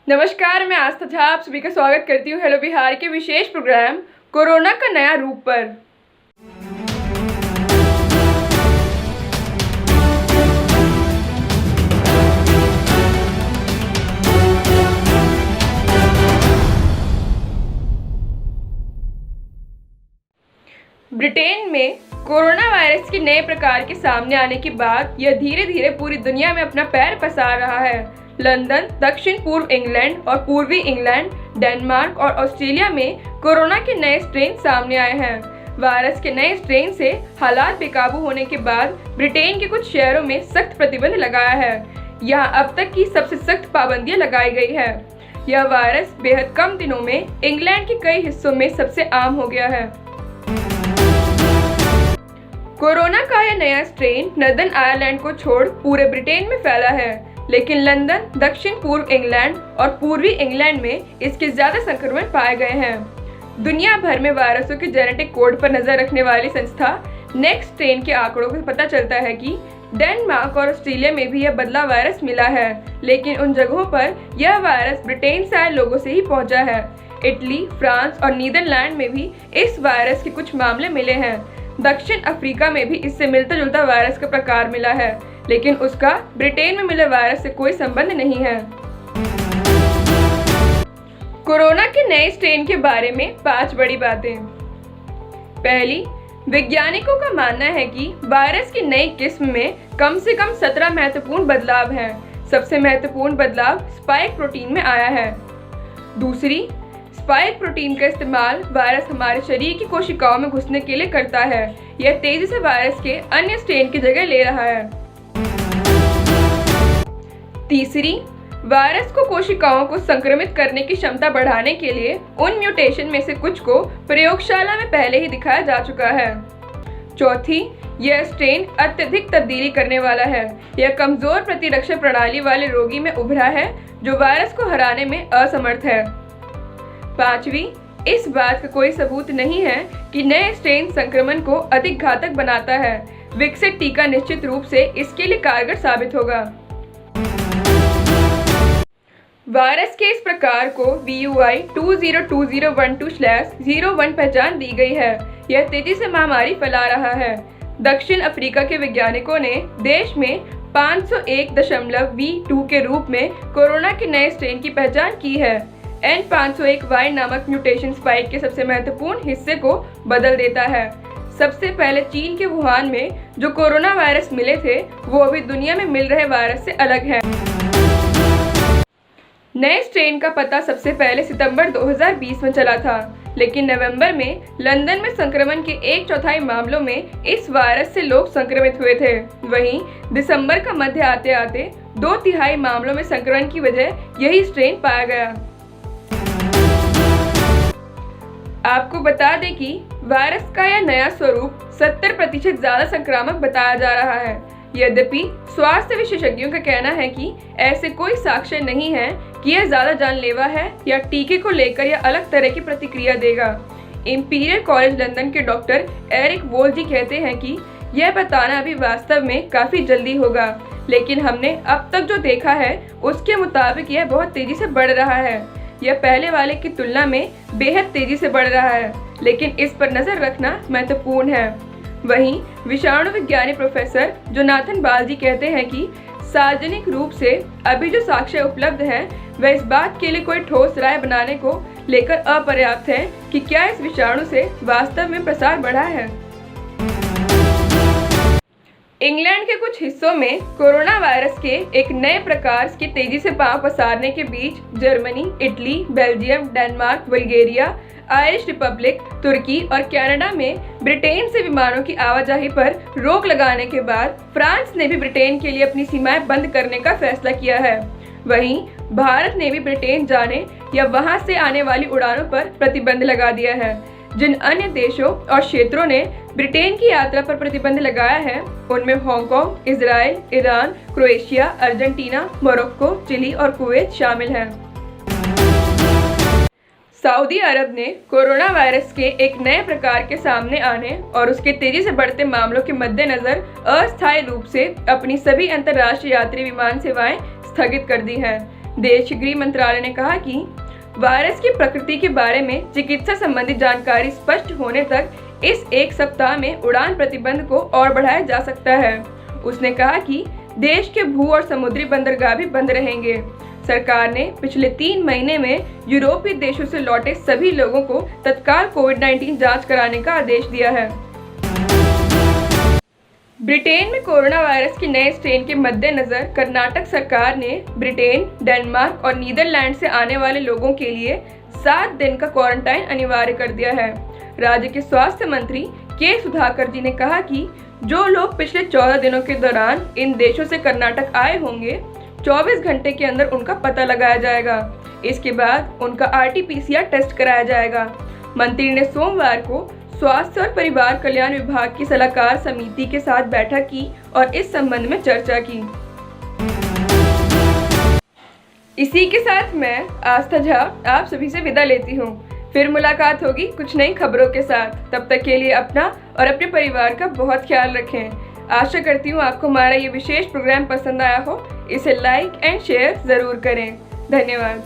नमस्कार, मैं आस्था झा आप सभी का स्वागत करती हूँ हेलो बिहार के विशेष प्रोग्राम कोरोना का नया रूप पर। ब्रिटेन में कोरोना वायरस के नए प्रकार के सामने आने के बाद यह धीरे धीरे पूरी दुनिया में अपना पैर पसार रहा है। लंदन, दक्षिण पूर्व इंग्लैंड और पूर्वी इंग्लैंड, डेनमार्क और ऑस्ट्रेलिया में कोरोना के नए स्ट्रेन सामने आए हैं। वायरस के नए स्ट्रेन से हालात बेकाबू होने के बाद ब्रिटेन के कुछ शहरों में सख्त प्रतिबंध लगाया है। यहाँ अब तक की सबसे सख्त पाबंदियां लगाई गई है। यह वायरस बेहद कम दिनों में इंग्लैंड के कई हिस्सों में सबसे आम हो गया है। कोरोना का यह नया स्ट्रेन नॉर्दर्न आयरलैंड को छोड़ पूरे ब्रिटेन में फैला है, लेकिन लंदन, दक्षिण पूर्व इंग्लैंड और पूर्वी इंग्लैंड में इसके ज्यादा संक्रमण पाए गए हैं। दुनिया भर में वायरसों के जेनेटिक कोड पर नजर रखने वाली संस्था नेक्स्ट स्ट्रेन के आंकड़ों से पता चलता है कि डेनमार्क और ऑस्ट्रेलिया में भी यह बदला वायरस मिला है, लेकिन उन जगहों पर यह वायरस ब्रिटेन से आए लोगों से ही पहुंचा है। इटली, फ्रांस और नीदरलैंड में भी इस वायरस के कुछ मामले मिले हैं। दक्षिण अफ्रीका में भी इससे मिलता जुलता वायरस का प्रकार मिला है, लेकिन उसका ब्रिटेन में मिले वायरस से कोई संबंध नहीं है। कोरोना के नए स्ट्रेन के बारे में 5 बड़ी बातें। पहली, वैज्ञानिकों का मानना है कि वायरस की नई किस्म में कम से कम 17 महत्वपूर्ण बदलाव हैं। सबसे महत्वपूर्ण बदलाव स्पाइक प्रोटीन में आया है। दूसरी, स्पाइक प्रोटीन का इस्तेमाल वायरस हमारे शरीर की कोशिकाओं में घुसने के लिए करता है। यह तेजी से वायरस के अन्य स्ट्रेन की जगह ले रहा है। तीसरी, वायरस को कोशिकाओं को संक्रमित करने की क्षमता बढ़ाने के लिए उन म्यूटेशन में से कुछ को प्रयोगशाला में पहले ही दिखाया जा चुका है। चौथी, यह स्ट्रेन अत्यधिक तब्दीली करने वाला है। यह कमजोर प्रतिरक्षा प्रणाली वाले रोगी में उभरा है जो वायरस को हराने में असमर्थ है। पांचवी, इस बात का कोई सबूत नहीं है कि नए स्ट्रेन संक्रमण को अधिक घातक बनाता है। विकसित टीका निश्चित रूप से इसके लिए कारगर साबित होगा। वायरस के इस प्रकार को VUI 202012/01 पहचान दी गई है। यह तेजी से महामारी फैला रहा है। दक्षिण अफ्रीका के वैज्ञानिकों ने देश में 501.V2 के रूप में कोरोना के नए स्ट्रेन की पहचान की है। N501Y नामक म्यूटेशन स्पाइक के सबसे महत्वपूर्ण हिस्से को बदल देता है। सबसे पहले चीन के वुहान में जो कोरोना वायरस मिले थे वो अभी दुनिया में मिल रहे वायरस से अलग है। नए स्ट्रेन का पता सबसे पहले सितंबर 2020 में चला था, लेकिन नवंबर में लंदन में संक्रमण के 1/4 मामलों में इस वायरस से लोग संक्रमित हुए थे। वहीं दिसंबर का मध्य आते आते 2/3 मामलों में संक्रमण की वजह यही स्ट्रेन पाया गया। आपको बता दें कि वायरस का यह नया स्वरूप 70% ज्यादा संक्रामक बताया जा रहा है। यद्यपि स्वास्थ्य विशेषज्ञों का कहना है कि ऐसे कोई साक्ष्य नहीं है कि यह ज्यादा जानलेवा है या टीके को लेकर यह अलग तरह की प्रतिक्रिया देगा। इंपीरियल कॉलेज लंदन के डॉक्टर एरिक वोल्जी कहते हैं कि यह बताना अभी वास्तव में काफी जल्दी होगा, लेकिन हमने अब तक जो देखा है उसके मुताबिक यह बहुत तेजी से बढ़ रहा है। यह पहले वाले की तुलना में बेहद तेजी से बढ़ रहा है, लेकिन इस पर नजर रखना महत्वपूर्ण है। वहीं विषाणु विज्ञानी प्रोफेसर जोनाथन बाल्जी कहते हैं कि सार्वजनिक रूप से अभी जो साक्ष्य उपलब्ध है वह इस बात के लिए कोई ठोस राय बनाने को लेकर अपर्याप्त है कि क्या इस विषाणु से वास्तव में प्रसार बढ़ा है। इंग्लैंड के कुछ हिस्सों में कोरोना वायरस के एक नए प्रकार के तेजी से पांव पसारने के बीच Germany, Italy, Belgium, Denmark, Bulgaria, Irish Republic, तुर्की और कनाडा में ब्रिटेन से विमानों की आवाजाही पर रोक लगाने के बाद फ्रांस ने भी ब्रिटेन के लिए अपनी सीमाएं बंद करने का फैसला किया है। वहीं भारत ने भी ब्रिटेन जाने या वहां से आने वाली उड़ानों पर प्रतिबंध लगा दिया है। जिन अन्य देशों और क्षेत्रों ने ब्रिटेन की यात्रा पर प्रतिबंध लगाया है उनमें Hong Kong, Israel, Iran, Croatia, Argentina, Morocco, Chile और कुवैत शामिल हैं। सऊदी अरब ने कोरोना वायरस के एक नए प्रकार के सामने आने और उसके तेजी से बढ़ते मामलों के मद्देनजर अस्थायी रूप से अपनी सभी अंतर्राष्ट्रीय यात्री विमान सेवाएं स्थगित कर दी हैं। देश के गृह मंत्रालय ने कहा कि वायरस की प्रकृति के बारे में चिकित्सा संबंधी जानकारी स्पष्ट होने तक इस एक सप्ताह में उड़ान प्रतिबंध को और बढ़ाया जा सकता है। उसने कहा कि देश के भू और समुद्री बंदरगाह भी बंद रहेंगे। सरकार ने पिछले 3 महीने में यूरोपीय देशों से लौटे सभी लोगों को तत्काल कोविड-19 जांच कराने का आदेश दिया है। ब्रिटेन में कोरोना वायरस के नए स्ट्रेन के मद्देनजर कर्नाटक सरकार ने ब्रिटेन, डेनमार्क और नीदरलैंड से आने वाले लोगों के लिए 7 दिन का क्वारंटाइन अनिवार्य कर दिया है। राज्य के स्वास्थ्य मंत्री के सुधाकर जी ने कहा कि जो लोग पिछले 14 दिनों के दौरान इन देशों से कर्नाटक आए होंगे, 24 घंटे के अंदर उनका पता लगाया जाएगा। इसके बाद उनका RT-PCR टेस्ट कराया जाएगा। मंत्री ने सोमवार को स्वास्थ्य और परिवार कल्याण विभाग की सलाहकार समिति के साथ बैठक की और इस संबंध में चर्चा की। इसी के साथ मैं आस्था झा आप सभी से विदा लेती हूँ। फिर मुलाकात होगी कुछ नई खबरों के साथ। तब तक के लिए अपना और अपने परिवार का बहुत ख्याल रखें। आशा करती हूँ आपको हमारा ये विशेष प्रोग्राम पसंद आया हो। इसे लाइक एंड शेयर ज़रूर करें। धन्यवाद।